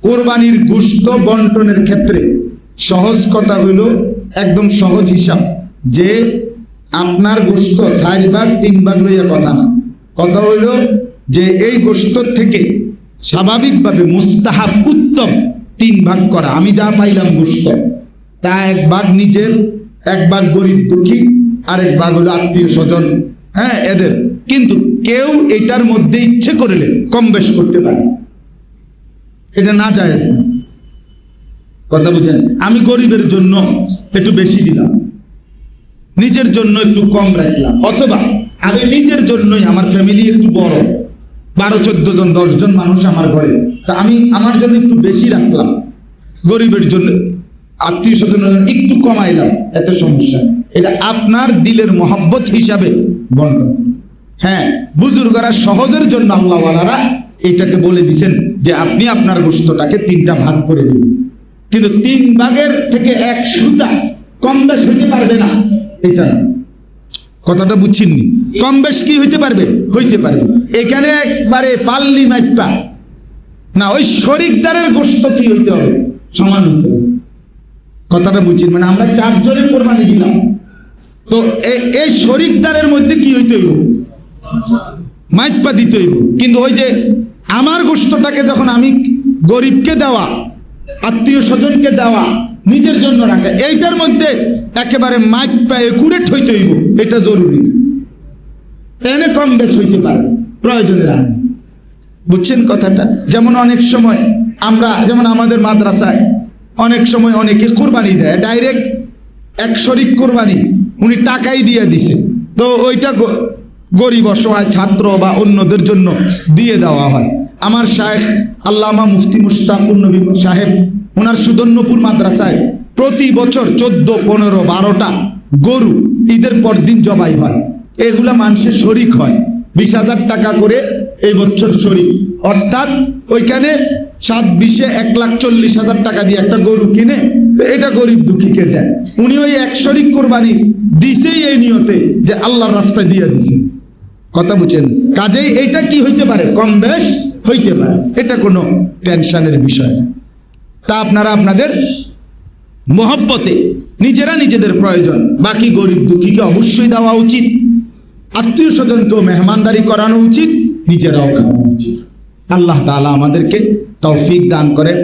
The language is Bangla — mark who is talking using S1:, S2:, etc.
S1: কোরবানির গোশত বন্টনের ক্ষেত্রে সহজ কথা হইল, একদম সহজ হিসাব, যে আপনার গোশত 4 ভাগ 3 ভাগ লইয়া কথা না। কথা হইল যে এই গোশত থেকে স্বাভাবিকভাবে মুস্তাহাব উত্তম 3 ভাগ করা। আমি যা পাইলাম গোশত, তা 1 ভাগ নিজের, 1 ভাগ গরিব দুঃখী, আর 1 ভাগ হলো আত্মীয় স্বজন, হ্যাঁ এদের। কিন্তু কেউ এটার মধ্যে ইচ্ছে করলে কম বেশ করতে পারে, এটা না জায়েজ না। কথা বুঝেন? আমি গরিবের জন্য একটু বেশি দিলাম, নিজের জন্য একটু কম রাখলাম, অথবা আমি নিজের জন্যই, আমার ফ্যামিলি একটু বড়, 12-14 জন 10 জন মানুষ আমার ঘরে, তা আমি আমার জন্য একটু বেশি রাখলাম, গরিবের জন্য আত্মীয় স্বজনের জন্য একটু কমাইলাম, এত সমস্যা। এটা আপনার দিলের মহব্বত হিসাবে বন্টন। হ্যাঁ, বুজুর্গরা সহজের জন্য আল্লাহওয়ালারা এটাকে বলে দিছেন যে আপনি আপনার গোশতটাকে 3টা ভাগ করে দিন, কিন্তু 3 ভাগের থেকে 1 সুতা কম বেশ হইতে পারবে না, এটা কথাটা বুঝছেননি? কম বেশ কি হইতে পারবে? হইতে পারবে। এখানে একবারে পাল্লি মাইপা না, ওই শরিকদারের গোশত কি হইতে হবে? সমান হইতে হবে। কথাটা বুঝছেন? মানে আমরা 4 জনের কোরবানি দিলাম, তো এই শরিকদারের মধ্যে কি হইতে হইব? মাইপা দিতে হইব। কিন্তু ওই যে আমার গোশতটাকে যখন আমি গরিবকে দেওয়া, আত্মীয় স্বজনকে দেওয়া, নিজের জন্য রাখা, এইটার মধ্যে একেবারে মাইপা একুরেট হইতে হইব, এটা জরুরি। এনে কম বেশ হইতে পারে প্রয়োজনের আগে। বুঝছেন কথাটা? যেমন অনেক সময় আমরা, যেমন আমাদের মাদ্রাসায় অনেক সময় অনেকে কোরবানি দেয়, ডাইরেক্ট 1 শরিক কোরবানি উনি টাকাই দিয়ে দিছে, তো ওইটা গরিব অসহায় ছাত্র বা অন্যদের জন্য দিয়ে দেওয়া হয়। আমার শায়েখ আল্লামা মুফতি মুশতাকুর নবী সাহেব, ওনার সুদর্ণপুর মাদ্রাসায় প্রতি বছর 14, 15, 12টা গরু ঈদের পর দিন জবাই হয়। এগুলা মানুষের শরিক হয়, 20,000 টাকা করে এই বছর শরিক, অর্থাৎ ওইখানে 7-20 1,40,000 টাকা দিয়ে একটা গরু কিনে এটা গরিব দুঃখীকে দেয়। উনি ওই 1 শরিক কোরবানি দিছেই এই নিয়তে যে আল্লাহর রাস্তায় দিয়ে দিছে। কথা বুঝছেন? কাজেই এটা কি হইতে পারে? কম বেশ হইতে পারে, এটা কোনো টেনশনের বিষয় না। তা আপনারা আপনাদের মহব্বতে নিজেরা নিজেদের প্রয়োজন, বাকি গরিব দুঃখীকে অবশ্যই দেওয়া উচিত, আত্মীয় স্বজনকেও মেহমানদারি করানো উচিত, নিজেরাও খাওয়ানো উচিত। আল্লাহ তাআলা আমাদেরকে তৌফিক দান করেন।